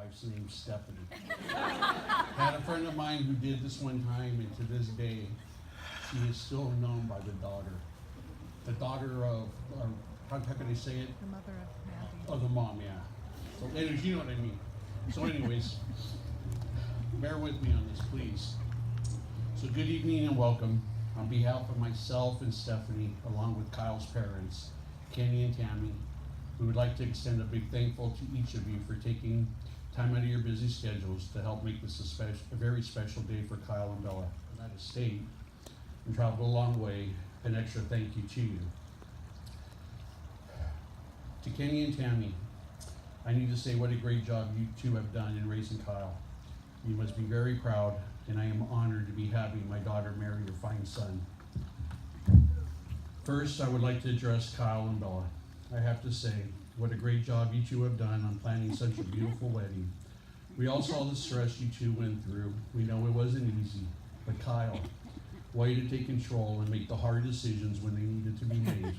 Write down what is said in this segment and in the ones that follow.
wife's name's Stephanie. Had a friend of mine who did this one time, and to this day, she is still known by the daughter. The daughter of, how can I say it? The mother of Maddie. Oh, the mom, yeah. So anyways, you know what I mean. So anyways, bear with me on this, please. So good evening and welcome. On behalf of myself and Stephanie, along with Kyle's parents, Kenny and Tammy, we would like to extend a big thankful to each of you for taking time out of your busy schedules to help make this a very special day for Kyle and Bella. That has stayed and traveled a long way. An extra thank you to you. To Kenny and Tammy, I need to say what a great job you two have done in raising Kyle. You must be very proud, and I am honored to be having my daughter marry your fine son. First, I would like to address Kyle and Bella. I have to say, what a great job you two have done on planning such a beautiful wedding. We all saw the stress you two went through. We know it wasn't easy, but Kyle, way to take control and make the hard decisions when they needed to be made.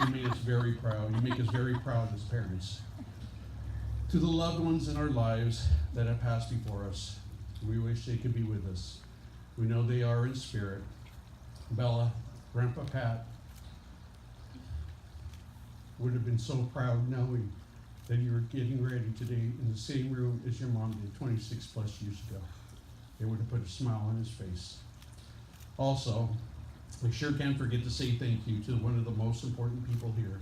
You made us very proud. You make us very proud as parents. To the loved ones in our lives that have passed before us, we wish they could be with us. We know they are in spirit. Bella, Grandpa Pat would have been so proud knowing that you were getting ready today in the same room as your mom did 26 plus years ago. It would have put a smile on his face. Also, we sure can't forget to say thank you to one of the most important people here.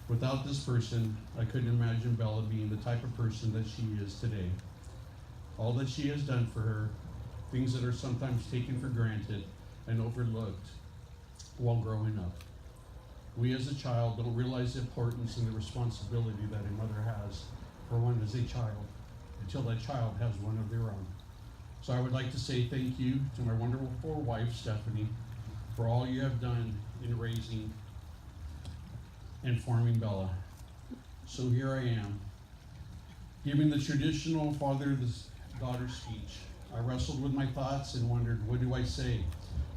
Without this person, I couldn't imagine Bella being the type of person that she is today. All that she has done for her, things that are sometimes taken for granted and overlooked while growing up. We as a child don't realize the importance and the responsibility that a mother has for one as a child until that child has one of their own. So I would like to say thank you to my wonderful wife, Stephanie, for all you have done in raising and forming Bella. So here I am, giving the traditional father-daughter speech. I wrestled with my thoughts and wondered, what do I say?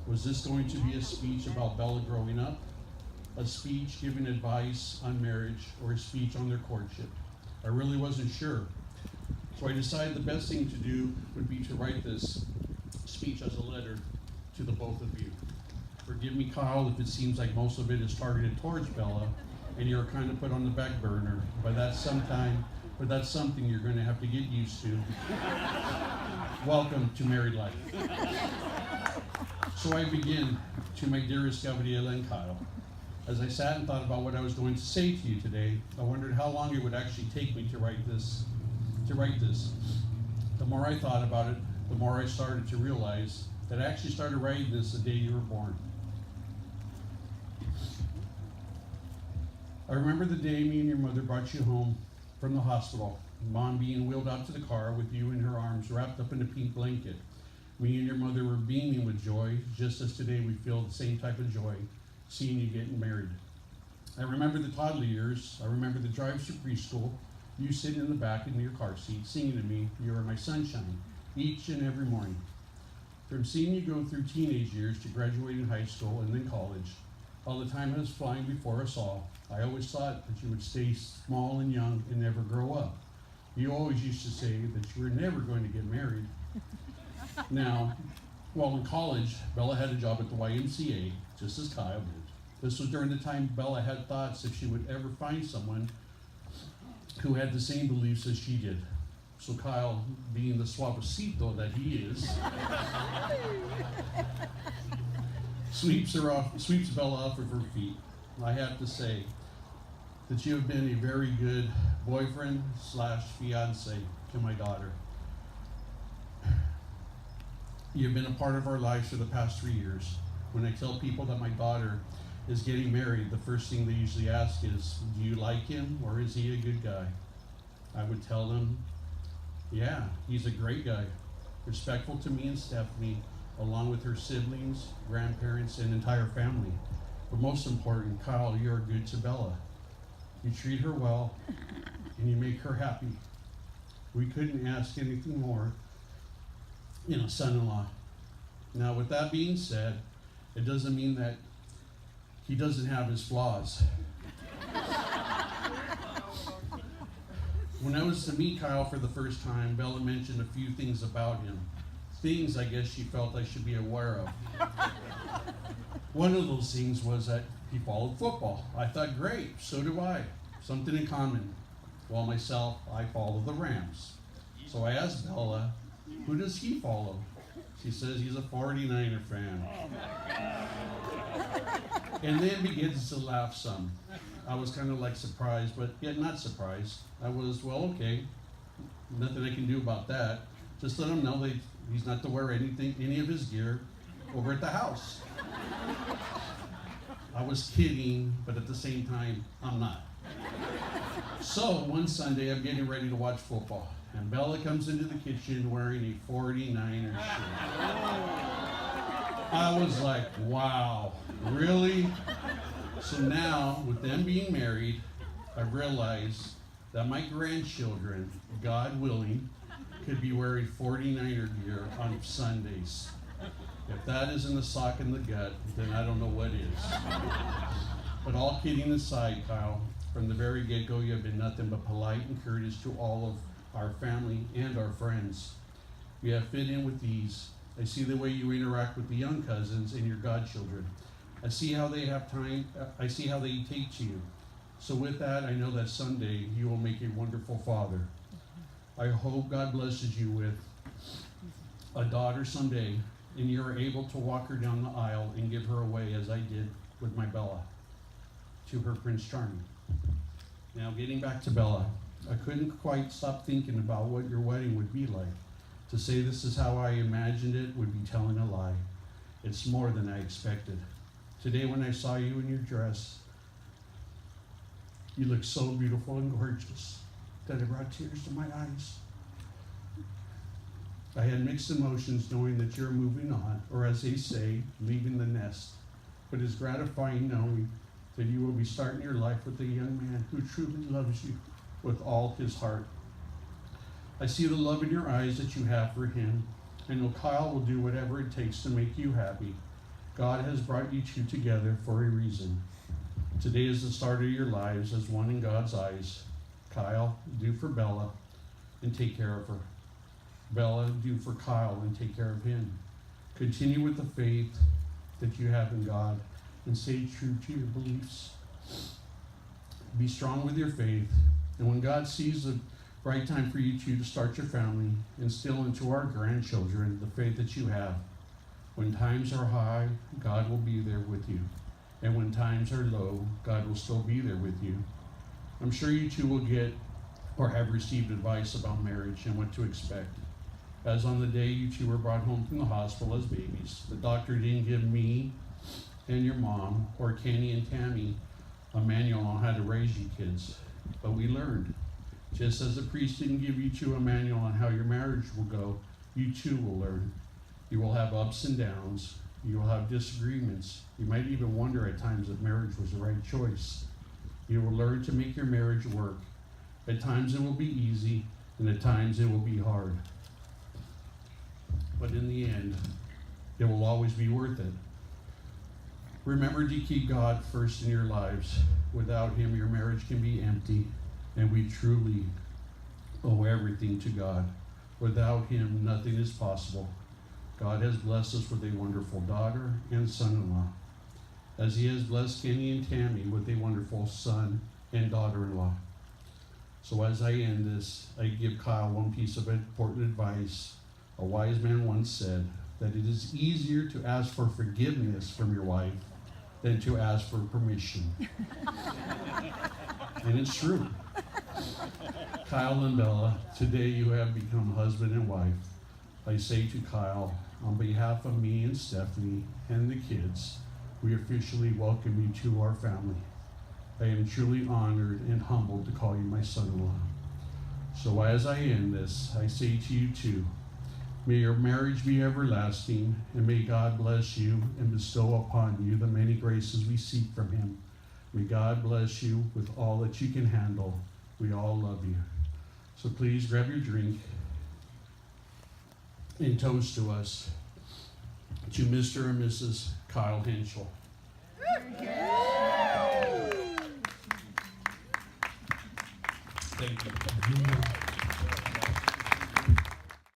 Was this going to be a speech about Bella growing up? A speech giving advice on marriage, or a speech on their courtship? I really wasn't sure. So I decided the best thing to do would be to write this speech as a letter to the both of you. Forgive me, Kyle, if it seems like most of it is targeted towards Bella and you're kind of put on the back burner, but that's something you're going to have to get used to. Welcome to married life. So I begin to my dearest Gabriela and Kyle. As I sat and thought about what I was going to say to you today, I wondered how long it would actually take me to write this. The more I thought about it, the more I started to realize that I actually started writing this the day you were born. I remember the day me and your mother brought you home from the hospital, Mom being wheeled out to the car with you in her arms wrapped up in a pink blanket. Me and your mother were beaming with joy, just as today we feel the same type of joy seeing you getting married. I remember the toddler years. I remember the drives to preschool, you sitting in the back in your car seat singing to me, "You are my sunshine," each and every morning. From seeing you go through teenage years to graduating high school and then college, all the time is flying before us all. I always thought that you would stay small and young and never grow up. You always used to say that you were never going to get married. Now, while in college, Bella had a job at the YMCA, just as Kyle did. This was during the time Bella had thoughts if she would ever find someone who had the same beliefs as she did. So Kyle, being the suavecito that he is, sweeps Bella off of her feet. I have to say that you have been a very good boyfriend / fiance to my daughter. You've been a part of our lives for the past 3 years. When I tell people that my daughter is getting married, the first thing they usually ask is, do you like him or is he a good guy? I would tell them, yeah, he's a great guy, respectful to me and Stephanie, along with her siblings, grandparents, and entire family. But most important, Kyle, you're good to Bella. You treat her well, and you make her happy. We couldn't ask anything more in a son-in-law. Now, with that being said, it doesn't mean that he doesn't have his flaws. When I was to meet Kyle for the first time, Bella mentioned a few things about him. Things I guess she felt I should be aware of. One of those things was that he followed football. I thought, great, so do I. Something in common. Well, myself, I follow the Rams. So I asked Bella, who does he follow? She says he's a 49er fan. And then begins to laugh some. I was kind of like surprised, but yet not surprised. I was, well, okay, nothing I can do about that. Just let him know that he's not to wear any of his gear over at the house. I was kidding, but at the same time, I'm not. So one Sunday, I'm getting ready to watch football, and Bella comes into the kitchen wearing a 49er shirt. I was like, wow, really? So now, with them being married, I realized that my grandchildren, God willing, could be wearing 49er gear on Sundays. If that isn't a sock in the gut, then I don't know what is. But all kidding aside, Kyle, from the very get-go, you have been nothing but polite and courteous to all of our family and our friends. You have fit in with ease. I see the way you interact with the young cousins and your godchildren. I see how they have time. I see how they take to you. So with that, I know that someday you will make a wonderful father. I hope God blesses you with a daughter someday, and you're able to walk her down the aisle and give her away as I did with my Bella to her Prince Charming. Now, getting back to Bella, I couldn't quite stop thinking about what your wedding would be like. To say this is how I imagined it would be telling a lie. It's more than I expected. Today when I saw you in your dress, you looked so beautiful and gorgeous that it brought tears to my eyes. I had mixed emotions knowing that you're moving on, or as they say, leaving the nest. But it's gratifying knowing that you will be starting your life with a young man who truly loves you with all his heart. I see the love in your eyes that you have for him. I know Kyle will do whatever it takes to make you happy. God has brought you two together for a reason. Today is the start of your lives as one in God's eyes. Kyle, do for Bella and take care of her. Bella, do for Kyle and take care of him. Continue with the faith that you have in God and stay true to your beliefs. Be strong with your faith, and when God sees the right time for you two to start your family, instill into our grandchildren the faith that you have. When times are high, God will be there with you. And when times are low, God will still be there with you. I'm sure you two will get or have received advice about marriage and what to expect. As on the day you two were brought home from the hospital as babies, the doctor didn't give me and your mom or Kenny and Tammy a manual on how to raise you kids, but we learned. Just as the priest didn't give you two a manual on how your marriage will go, you too will learn. You will have ups and downs. You will have disagreements. You might even wonder at times if marriage was the right choice. You will learn to make your marriage work. At times it will be easy, and at times it will be hard. But in the end, it will always be worth it. Remember to keep God first in your lives. Without him, your marriage can be empty, and we truly owe everything to God. Without him, nothing is possible. God has blessed us with a wonderful daughter and son-in-law, as he has blessed Kenny and Tammy with a wonderful son and daughter-in-law. So as I end this, I give Kyle one piece of important advice. A wise man once said that it is easier to ask for forgiveness from your wife than to ask for permission. And it's true. Kyle and Bella, today you have become husband and wife. I say to Kyle, on behalf of me and Stephanie and the kids, we officially welcome you to our family. I am truly honored and humbled to call you my son-in-law. So as I end this, I say to you too, may your marriage be everlasting, and may God bless you and bestow upon you the many graces we seek from him. May God bless you with all that you can handle. We all love you. So please grab your drink and toast to us, to Mr. and Mrs. Kyle Henschel. Thank you.